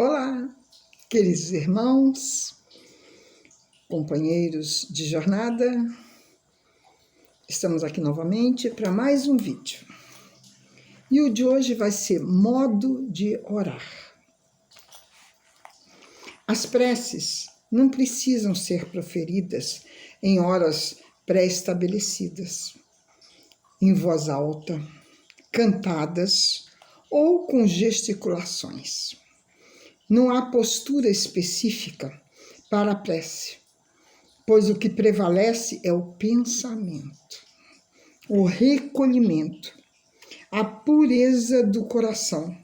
Olá, queridos irmãos, companheiros de jornada, estamos aqui novamente para mais um vídeo. E o de hoje vai ser modo de orar. As preces não precisam ser proferidas em horas pré-estabelecidas, em voz alta, cantadas ou com gesticulações. Não há postura específica para a prece, pois o que prevalece é o pensamento, o recolhimento, a pureza do coração,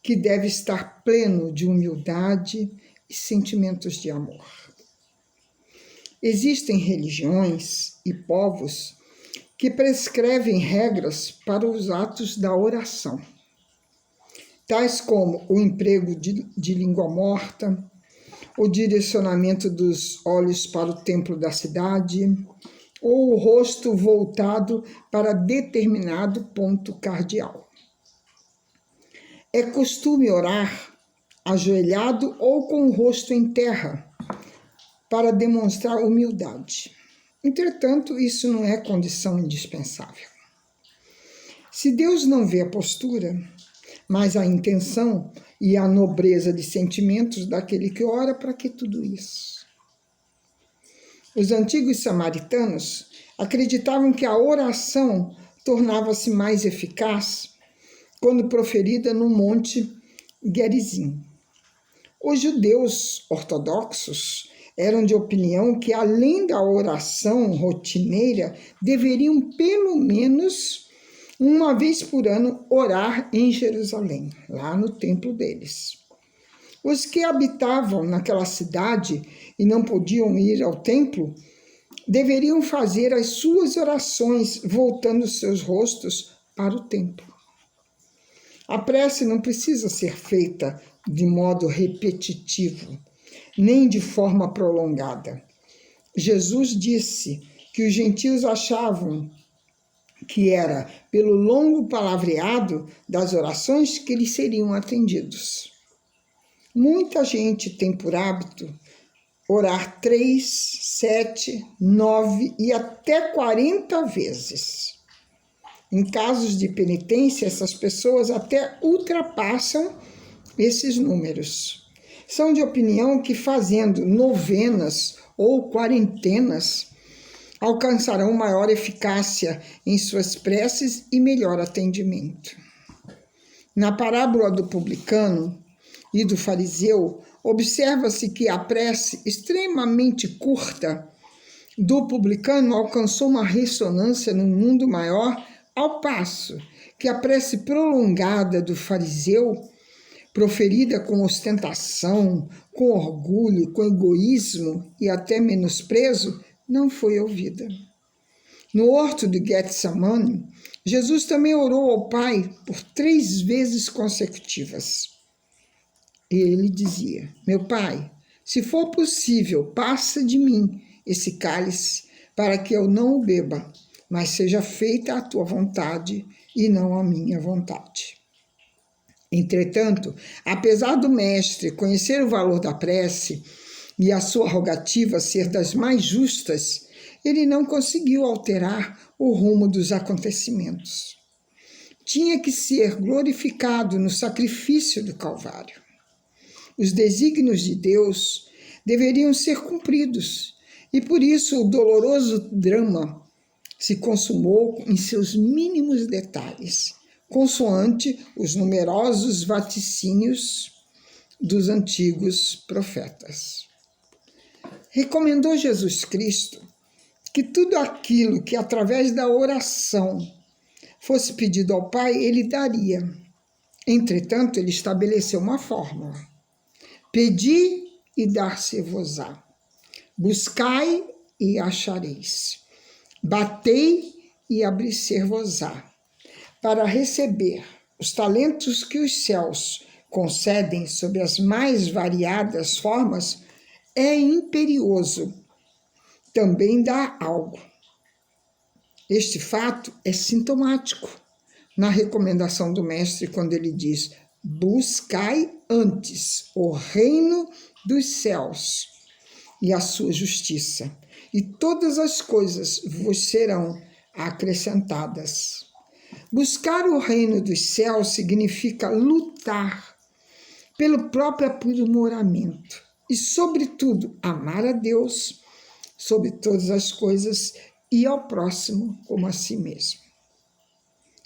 que deve estar pleno de humildade e sentimentos de amor. Existem religiões e povos que prescrevem regras para os atos da oração, tais como o emprego de língua morta, o direcionamento dos olhos para o templo da cidade, ou o rosto voltado para determinado ponto cardeal. É costume orar ajoelhado ou com o rosto em terra, para demonstrar humildade. Entretanto, isso não é condição indispensável. Se Deus não vê a postura, mas a intenção e a nobreza de sentimentos daquele que ora, para que tudo isso? Os antigos samaritanos acreditavam que a oração tornava-se mais eficaz quando proferida no Monte Gerizim. Os judeus ortodoxos eram de opinião que, além da oração rotineira, deveriam pelo menos uma vez por ano orar em Jerusalém, lá no templo deles. Os que habitavam naquela cidade e não podiam ir ao templo, deveriam fazer as suas orações voltando seus rostos para o templo. A prece não precisa ser feita de modo repetitivo, nem de forma prolongada. Jesus disse que os gentios achavam que era pelo longo palavreado das orações que eles seriam atendidos. Muita gente tem por hábito orar 3, 7, 9 e até 40 vezes. Em casos de penitência, essas pessoas até ultrapassam esses números. São de opinião que fazendo novenas ou quarentenas alcançarão maior eficácia em suas preces e melhor atendimento. Na parábola do publicano e do fariseu, observa-se que a prece extremamente curta do publicano alcançou uma ressonância no mundo maior, ao passo que a prece prolongada do fariseu, proferida com ostentação, com orgulho, com egoísmo e até menosprezo, não foi ouvida. No horto de Getsemane, Jesus também orou ao Pai por 3 vezes consecutivas. E ele dizia: meu Pai, se for possível, passa de mim esse cálice, para que eu não o beba, mas seja feita a tua vontade e não a minha vontade. Entretanto, apesar do mestre conhecer o valor da prece e a sua rogativa ser das mais justas, ele não conseguiu alterar o rumo dos acontecimentos. Tinha que ser glorificado no sacrifício do Calvário. Os desígnios de Deus deveriam ser cumpridos, e por isso o doloroso drama se consumou em seus mínimos detalhes, consoante os numerosos vaticínios dos antigos profetas. Recomendou Jesus Cristo que tudo aquilo que através da oração fosse pedido ao Pai, ele daria. Entretanto, ele estabeleceu uma fórmula: pedi e dar-se-vos-á, buscai e achareis, batei e abrir-se-vos-á. Para receber os talentos que os céus concedem sob as mais variadas formas, é imperioso também dar algo. Este fato é sintomático na recomendação do mestre quando ele diz: buscai antes o reino dos céus e a sua justiça, e todas as coisas vos serão acrescentadas. Buscar o reino dos céus significa lutar pelo próprio aprimoramento e, sobretudo, amar a Deus sobre todas as coisas e ao próximo como a si mesmo.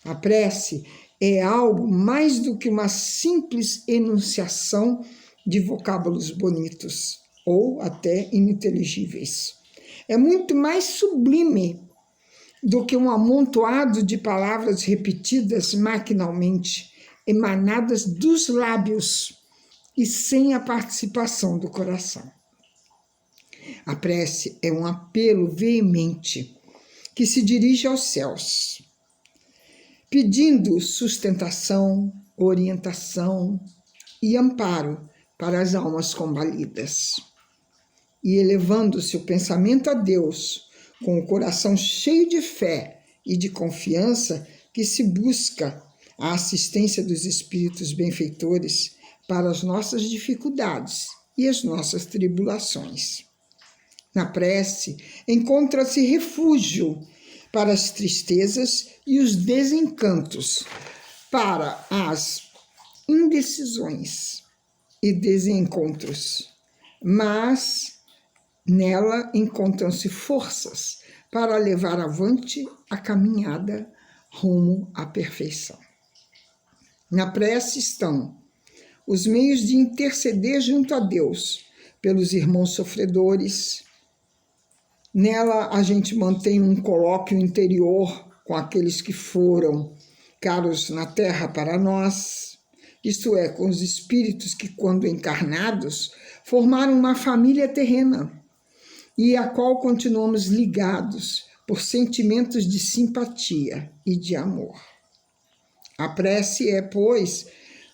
A prece é algo mais do que uma simples enunciação de vocábulos bonitos ou até ininteligíveis. É muito mais sublime do que um amontoado de palavras repetidas maquinalmente, emanadas dos lábios e sem a participação do coração. A prece é um apelo veemente que se dirige aos céus, pedindo sustentação, orientação e amparo para as almas combalidas. E elevando-se o pensamento a Deus, com o coração cheio de fé e de confiança, que se busca a assistência dos espíritos benfeitores para as nossas dificuldades e as nossas tribulações. Na prece, encontra-se refúgio para as tristezas e os desencantos, para as indecisões e desencontros, mas nela encontram-se forças para levar avante a caminhada rumo à perfeição. Na prece estão os meios de interceder junto a Deus pelos irmãos sofredores. Nela a gente mantém um colóquio interior com aqueles que foram caros na terra para nós, isto é, com os espíritos que, quando encarnados, formaram uma família terrena e a qual continuamos ligados por sentimentos de simpatia e de amor. A prece é, pois,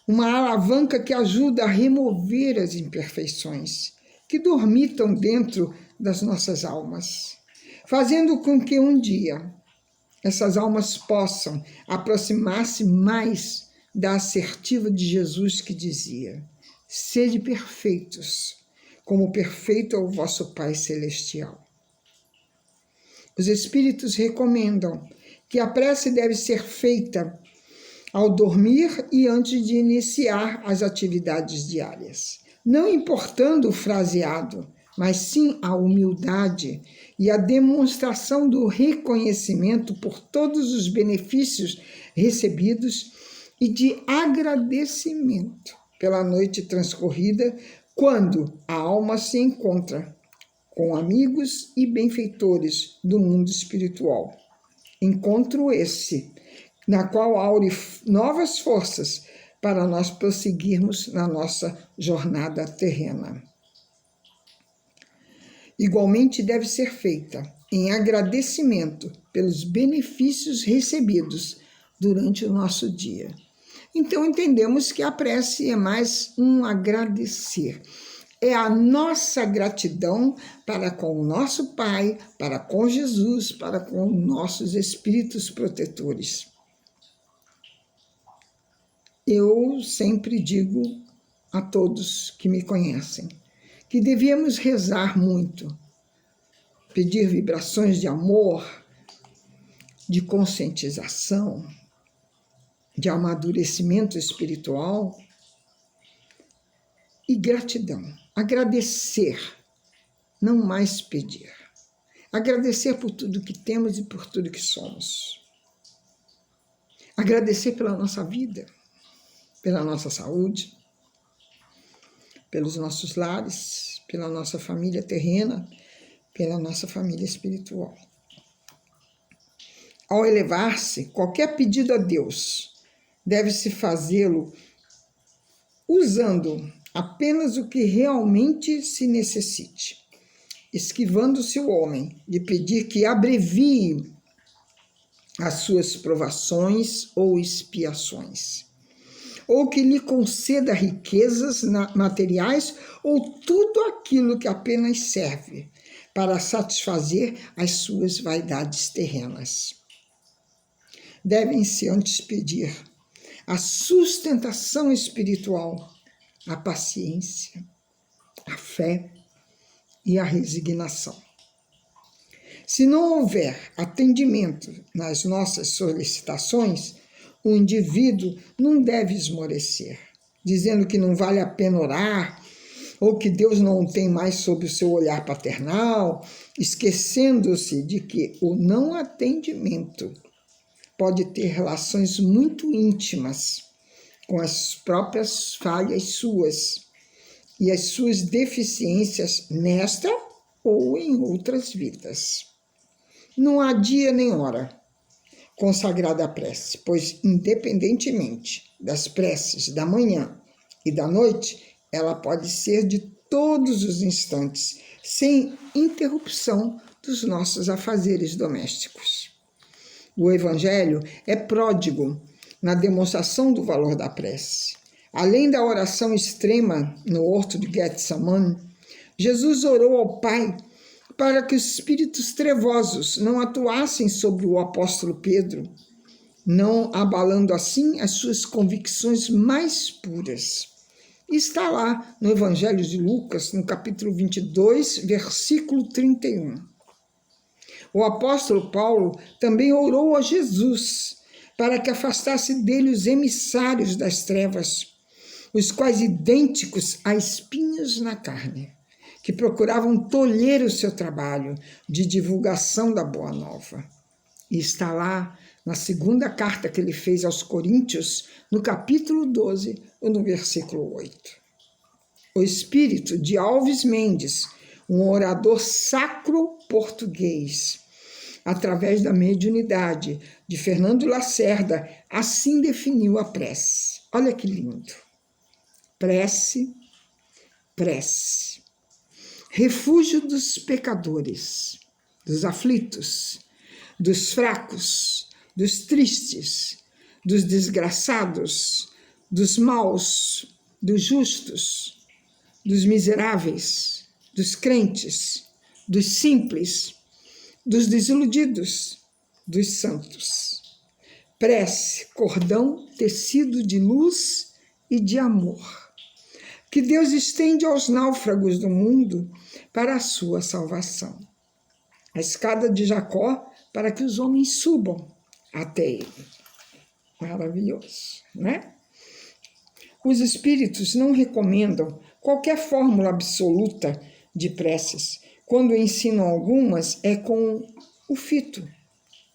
uma alavanca que ajuda a remover as imperfeições que dormitam dentro das nossas almas, fazendo com que um dia essas almas possam aproximar-se mais da assertiva de Jesus que dizia: sede perfeitos, como perfeito é o vosso Pai Celestial. Os Espíritos recomendam que a prece deve ser feita ao dormir e antes de iniciar as atividades diárias, não importando o fraseado, mas sim a humildade e a demonstração do reconhecimento por todos os benefícios recebidos e de agradecimento pela noite transcorrida, quando a alma se encontra com amigos e benfeitores do mundo espiritual. Encontro esse, na qual aure novas forças para nós prosseguirmos na nossa jornada terrena. Igualmente deve ser feita em agradecimento pelos benefícios recebidos durante o nosso dia. Então entendemos que a prece é mais um agradecer. É a nossa gratidão para com o nosso Pai, para com Jesus, para com nossos espíritos protetores. Eu sempre digo a todos que me conhecem que devemos rezar muito, pedir vibrações de amor, de conscientização, de amadurecimento espiritual e gratidão. Agradecer, não mais pedir. Agradecer por tudo que temos e por tudo que somos. Agradecer pela nossa vida, pela nossa saúde, pelos nossos lares, pela nossa família terrena, pela nossa família espiritual. Ao elevar-se, qualquer pedido a Deus deve-se fazê-lo usando apenas o que realmente se necessite, esquivando-se o homem de pedir que abrevie as suas provações ou expiações, ou que lhe conceda riquezas materiais ou tudo aquilo que apenas serve para satisfazer as suas vaidades terrenas. Devem-se antes pedir a sustentação espiritual, a paciência, a fé e a resignação. Se não houver atendimento nas nossas solicitações, o indivíduo não deve esmorecer, dizendo que não vale a pena orar, ou que Deus não tem mais sob o seu olhar paternal, esquecendo-se de que o não atendimento pode ter relações muito íntimas com as próprias falhas suas e as suas deficiências nesta ou em outras vidas. Não há dia nem hora consagrada à prece, pois, independentemente das preces da manhã e da noite, ela pode ser de todos os instantes, sem interrupção dos nossos afazeres domésticos. O Evangelho é pródigo na demonstração do valor da prece. Além da oração extrema no horto de Getsemane, Jesus orou ao Pai para que os espíritos trevosos não atuassem sobre o apóstolo Pedro, não abalando assim as suas convicções mais puras. Está lá no Evangelho de Lucas, no capítulo 22, versículo 31. O apóstolo Paulo também orou a Jesus para que afastasse dele os emissários das trevas, os quais idênticos a espinhos na carne, que procuravam tolher o seu trabalho de divulgação da Boa Nova. E está lá na segunda carta que ele fez aos Coríntios, no capítulo 12, no versículo 8. O espírito de Alves Mendes, um orador sacro português, através da mediunidade de Fernando Lacerda, assim definiu a prece. Olha que lindo. Prece, prece. Refúgio dos pecadores, dos aflitos, dos fracos, dos tristes, dos desgraçados, dos maus, dos justos, dos miseráveis, dos crentes, dos simples, dos desiludidos, dos santos. Prece, cordão tecido de luz e de amor, que Deus estende aos náufragos do mundo para a sua salvação. A escada de Jacó para que os homens subam até ele. Maravilhoso, né? Os espíritos não recomendam qualquer fórmula absoluta de preces. Quando ensinam algumas, é com o fito,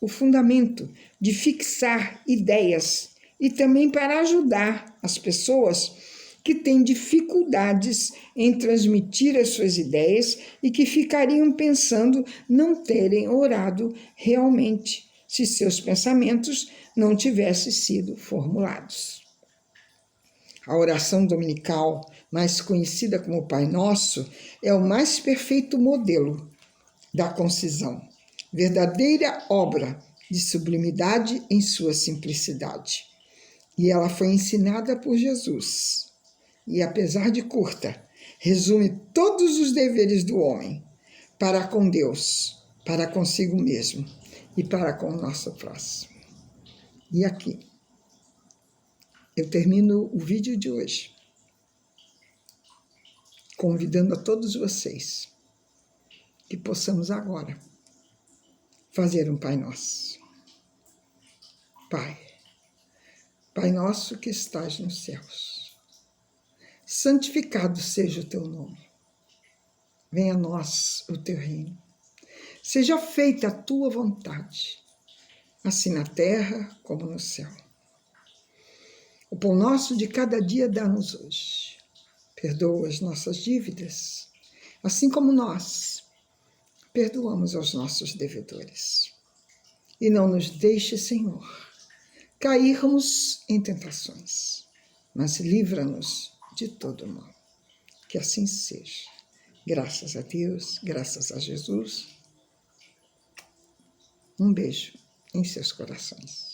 o fundamento de fixar ideias e também para ajudar as pessoas que têm dificuldades em transmitir as suas ideias e que ficariam pensando não terem orado realmente, se seus pensamentos não tivessem sido formulados. A oração dominical, mais conhecida como Pai Nosso, é o mais perfeito modelo da concisão, verdadeira obra de sublimidade em sua simplicidade. E ela foi ensinada por Jesus. E, apesar de curta, resume todos os deveres do homem para com Deus, para consigo mesmo e para com o nosso próximo. E aqui, eu termino o vídeo de hoje convidando a todos vocês que possamos agora fazer um Pai Nosso. Pai nosso que estás nos céus, santificado seja o teu nome. Venha a nós o teu reino. Seja feita a tua vontade, assim na terra como no céu. O pão nosso de cada dia dá-nos hoje. Perdoa as nossas dívidas, assim como nós perdoamos aos nossos devedores. E não nos deixe, Senhor, cairmos em tentações, mas livra-nos de todo mal. Que assim seja. Graças a Deus, graças a Jesus. Um beijo em seus corações.